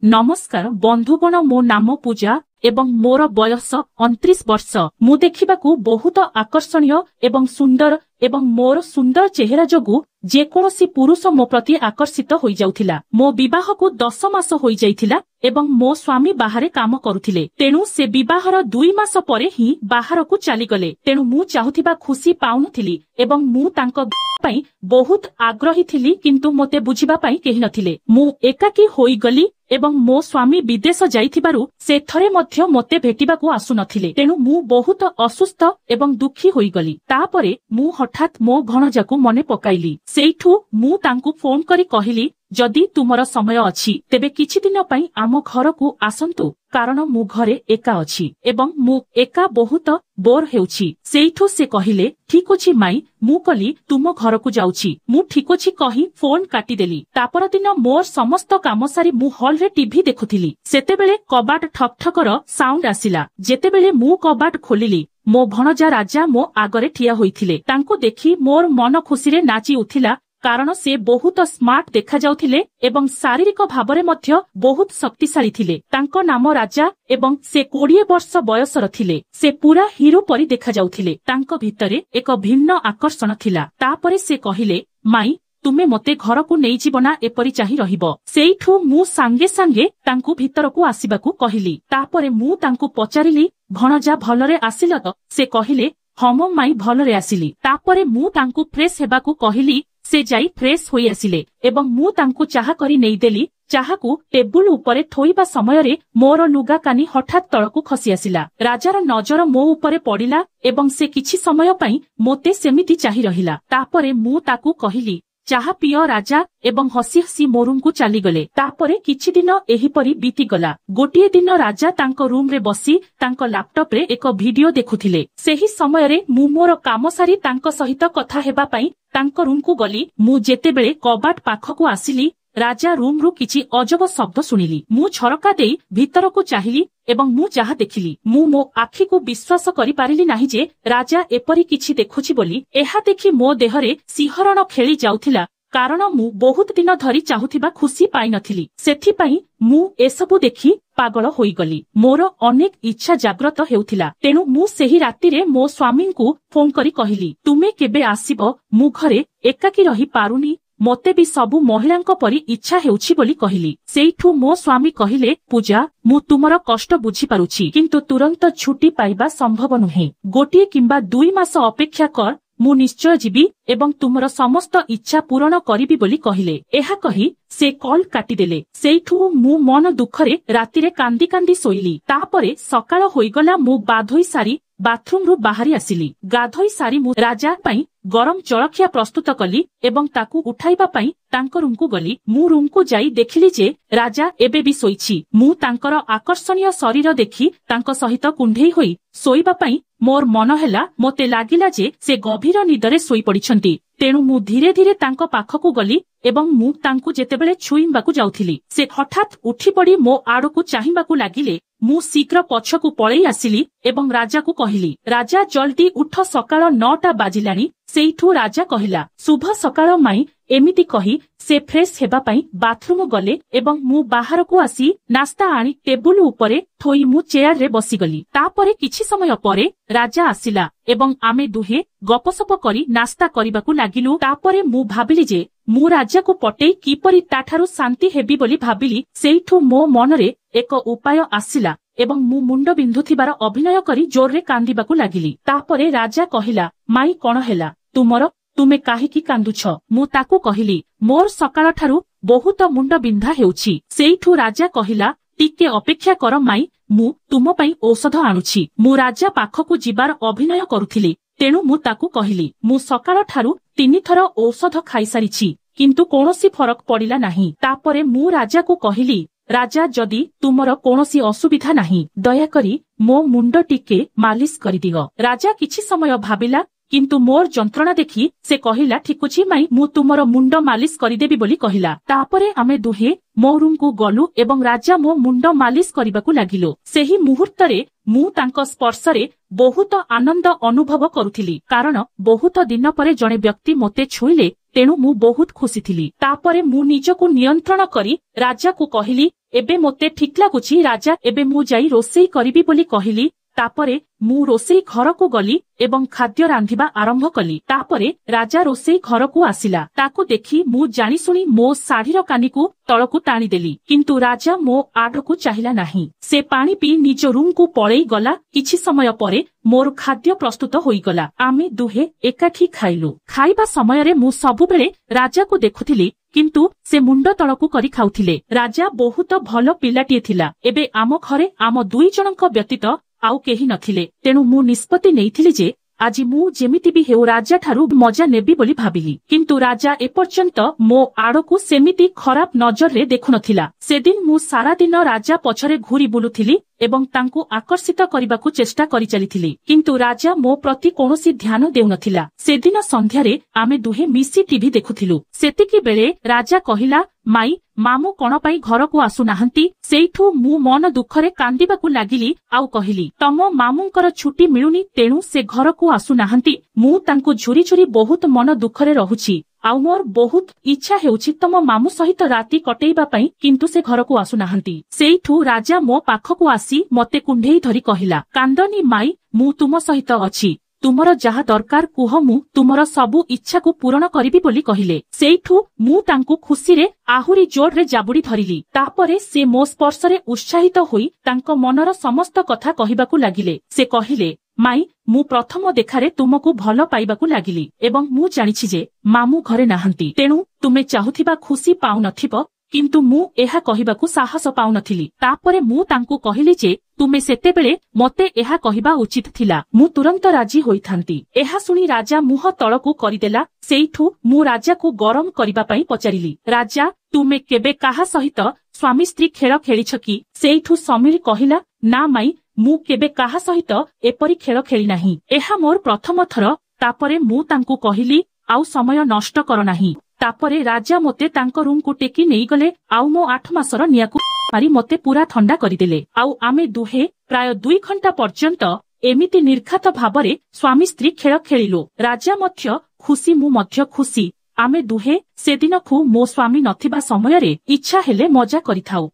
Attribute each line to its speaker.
Speaker 1: नमस्कार बंधुगण मो नाम पूजा एवं मोर बयस 29 वर्ष मु देखिबाकू बहुत आकर्षणीय एवं सुंदर एवं मोर सुंदर चेहरा जोगु जेकोसी पुरुष मो प्रति आकर्षित होई जाउथिला। मो विवाह को 10 मास होई जाइथिला एवं मो स्वामी बाहरे काम करुथिले। तेणु से विवाहर 2 मास परे ही बाहर को चली गले। तेणु मु चाहुथिबा खुशी पाउनथिली एवं मु तांको पई बहुत आग्रही थिली, किंतु मोते बुझिबा पई केहि नथिले। मु एकाकी होई गली एवं मो स्वामी विदेश जाइथिबारु से थरे मध्य मोते भेटिबाकू आसु नथिले। तेणु मु बहुत असुस्थ एवं दुखी होई गली। तापरे मु हठात मो भणजाकू मने पकाइली। सेइठू मु तांकू फोन करी कहिली, जदि तुमर समय अछि तेबे किछि दिन पई आम घर को आसंतु, कारण मु घरे एका अछि एवं मु एका बहुत बोर हेउछि। सेइठू से कहिले, ठीक अछि माई, मु कली तुम घर को जाउछि। मु ठीक अछि कहि फोन काटी देली। तापर दिन मोर समस्त काम सारी मु हॉल रे टीवी देखुथिली। सेतेबेले कबाट ठक ठकर साउंड आसिला। जेतेबेले मु कबाट खोलिली, मो भणजा राजा मो आगरे ठिया होइथिले। तांको देखि मोर मन खुशी रे नाची उठिला, कारण से बहुत स्मार्ट देखा जाउथिले एवं शारीरिक भावरे मध्य बहुत शक्तिशाली थिले। तांको नाम राजा एवं से 20 वर्ष बयसर थिले। से पूरा हीरो परी देखा जाउथिले। तांको भितरे एक भिन्न आकर्षण थिला। तापरे से कहिले, माई तुमे मते घर को नहीं जीवना एपरी चाही रहिबो। सेइठू मु सांगे सांगे तांकू भीतर को आसीबाकू कहिली। तापरे मु तांकू पचारिली, भणजा भलरे आसिल तो? से कहिले, हम माई भलरे आसिली। तापरे मु तांकू फ्रेश हेबाकू कहिली। से जाई फ्रेश होई आसिले एवं मु तांकू चाहा करी नहीं देली। चाहाकू टेबुल उपरे थोइबा समय रे मोर लुगा कानी हठात तळकू खसी आसिला। राजार नजर मो उपरे पड़िला एवं से किछि समय पई मोते सेमिति चाही रहिला। तापरे मु ताकू कहिली, चाहा पियो राजा, एवं हसी हसी मो रूम को चली गले। तापरे किछि दिन एहिपरि बीती गला। गोटिए दिन राजा तांको रूम रे बसी तांको लैपटॉप रे एक वीडियो देखुथिले। सेही समय रे मु मोर काम सारी तांको सहित कथा हेबा पई तांको रूम को गली। मु जेतेबेले कबाट पाखकू आसिली, राजा रूम रु किछि अजब शब्द सुनिली। मु झरका देई भीतर को चाहिली एवं मु जहा देखिली, मु मो आखि को विश्वास करि पारिली नाही जे राजा एपरि किछि देखुछि बोली। एहा देखि मो देहरे सिहरण खेली जाउथिला, कारण मु बहुत दिन धरी चाहुथिबा खुशी पाई नथिली। सेथि पई मु एसबु देखि पागल होई गली। मोर अनेक इच्छा जाग्रत हेउथिला। तेणु मु सेही राति रे मो स्वामी को फोन करी कहिली, तुमे केबे आसीबो? मु घरे एकाकी रही पारुनी, मते भी सबु महिलांक परी इच्छा हेउछि बोली कहिली। सेइठू मो स्वामी कहिले, पूजा मु तुमर कष्ट बुझी पारुछि, किंतु तुरंत छुट्टी पाइबा संभव नुहे। गोटिए किंबा 2 मास अपेक्षा कर, मु निश्चय जीवी एवं तुमर समस्त इच्छा पूरण करिबी बोली कहिले। एहा कही से कॉल काटी देले। सेइठू मु मन दुखरे राति रे कांदी कांदी सोइली। तापरे सकाळ होइगला। मु बाधोई सारी बाथरूम रु बाहरी आसिली। गाधोई सारी मु राजा पई गरम जलखिया प्रस्तुत कली एवं ताकू उठाइबा पई तांको रूम को गली। मु रूम को जाई देखिली जे राजा एबे भी सोइछि। मु तांकर आकर्षणीय शरीर देखि तांको सहित कुंढेई होई सोइबा पई मोर मन हेला। मोते लागिला जे से गभीर निदरे सोई पड़िछंती। तेणु मु धीरे धीरे तांको पाखकू गली एवं मु तांकू जेतेबेले छुईबाकू जाउथिली, से हठात उठी पड़ी मो आड़कू चाहिबाकू लागिले। मु शीघ्र पछकू पळेई आसिली एवं राजा को कहिली, राजा जल्दी उठ, सकाळ 9टा बाजिलानी। सेइठू राजा कहिला, शुभ सकाळ माई। एमिति कही से फ्रेश हेबा पई बाथरूम गले एवं मु बाहर को आसी नास्ता आनी टेबुल उपरे थोई मु चेयर रे बसी गली। तापरे किछि समय परे राजा आसिला एवं आमे दुहे गपसप करी नास्ता करिबाकू लागिलु। तापरे मु भाबिली जे मु राजा को पटेई किपरि ताठारु शांति हेबी बोली भाबिली। सेइठू मो मनरे एक उपाय आसिला एवं मु मुंड बिंधुथिबार अभिनय करी जोर रे कांदिबाकू लागिली। तापरे राजा कहिला, माई कोन हेला तुमर? तुमे काहेकि कांदुछ? मु ताकू कहिली, मोर सकाळ ठारू बहुत मुंड बिंधा हेउछि। सेइठू राजा कहिला, टिके अपेक्षा कर माई, मु तुम पई औषध आनुछि। मु राजा पाखकू जिबार अभिनय करुथिली। तेणु मु ताकू कहिली, मु सकाळ ठारू 3 थर औषध खाई सारिछि, किंतु कोनोसी फरक पड़िला नाही। तापरे मु राजा को कहिली, राजा जदि तुमर कोनोसी असुविधा नाही, दया करी मो मुंड टिके मालिश करि दियो। राजा किछि समय भाबिला, किंतु मोर जंत्रणा देखि से कहिला, ठीक अछि माई, मु तुमर मुंड मालिश करिदेबी बोली कहिला। तापरे आमे दुहे मो रूम को गलु एवं राजा मो मुंड मालिश करिबाकू लागिलो। सेही मुहूर्तरे मु तांको स्पर्शरे बहुत आनंद अनुभव करुथिली, कारण बहुत दिन परे जणे व्यक्ति मोते छुईले। तेणु मु बहुत खुशी थिली। तापरे मु निजको नियंत्रण करी राजा को कहिली, एबे मोते ठीक लागुची राजा एबे मु जाई रोसेई करिबी बोली कहिली। तापरे मु रोसेई घर को गली एवं खाद्य रांधिबा आरंभ कली। तापरे राजा रोसेई घर को आसिला। ताकू देखी मु जानी सुनी मो साड़ीर कानीकू तळकू टाणी देली, किंतु राजा मो आडकू चाहिला नाही। से पानी पी निज रूम को पळेई गला। किछि समय परे मोर खाद्य प्रस्तुत होई गला। आमे दुहे एकाठी खाइलु। खाइबा समय रे मु सबुबेले राजा को देखुथिली, किंतु से मुंड तळकू करी खाउथिले। राजा बहुत भलो पिलाटिए थिला। एबे आम घरे आम दुई जनक व्यतीत आउ केही नथिले। तेणु मु निष्पत्ति नेइथिली जे आज मु जेमिति भी हेउ राजा ठारू मजा नेबी बोली भाबिली। किंतु राजा एपर्यंत मो आड़कू सेमिति खराब नजर रे देखु नथिला। सेदिन मु सारा दिन राजा पछरे घुरी बुलुथिली एवं तांकू आकर्षित करबाकू चेष्टा करि चलिथिली, किंतु राजा मो प्रति कोनोसी ध्यान देउ नथिला। सेदिन संध्यारे आमे दुहे मिसी टीवी देखुथिलु। सेतिकी बेले राजा कहिला, माई मामू कोन पई घर को आसु नाहंती। सेइठू मु मन दुखरे कांदिबाकू लागिली। आउ कहिली, तम मामूंकर छुट्टी मिलुनी, तेणु से घर को आसु नाहंती। मु तांकू झुरी झुरी बहुत मन दुखरे रहुची। आउ मोर बहुत इच्छा हेउछि तम मामू सहित राति कटेइबा पई, किंतु से घर को आसु नाहंती। सेइठू राजा मो पाखकू आसी मते कुंढेई धरी कहिला, कांदनी माई, मु तुम सहित अछि। तुमर जहा दरकार कुह, मु तुमर सबु इच्छा को पूरण करिबी बोली कहिले। सेइठू मु तांकू खुशी रे आहुरी जोर रे जाबुडी धरिली। तापरे से मो स्पर्श रे उत्साहित होई तांको मनर समस्त कथा कहिबाकू लागिले। से कहिले, माई मु प्रथम देखारे तुमको भल पाइबाकू लागिली एवं मु जानिछि जे मामू घरे नाहंती। तेणु तुमे चाहुथिबा खुशी पाउ नथिबो, किंतु मु एहा कहिबाकू साहस पाउ नथिली। तापरे मु तांकू कहिली जे तुमे सेतेबेले मते एहा कहिबा उचित थिला। मु तुरंत राजी होइथांती। एहा सुनी राजा मुह तळकू करिदेला। सेइठू मु राजा को गरम करिबा पई पचारिली, राजा तुमे केबे काहा सहित स्वामी स्त्री खेळ खेलिछ कि? सेइठू समीर कहिला, ना माई, मु केबे काहा सहित एपरी खेळ खेली नाही। एहा मोर प्रथम थर। तापरे मु तांकू कहिली, आउ समय नष्ट कर नाही। तापरे राजा मोते तांको रूम को टेकी नेई गले। आउ मो 8 मासर नियाकू मारी मते पूरा ठंडा करिदेले। आउ आमे दुहे प्राय 2 घंटा पर्यंत एमिति निर्घात भाबरे स्वामी स्त्री खेळ खेलिलो। राजा मध्य खुशी, मु मध्य खुशी। आमे दुहे सेदिनखू मो स्वामी नथिबा समयरे इच्छा हेले मजा करिथाउ।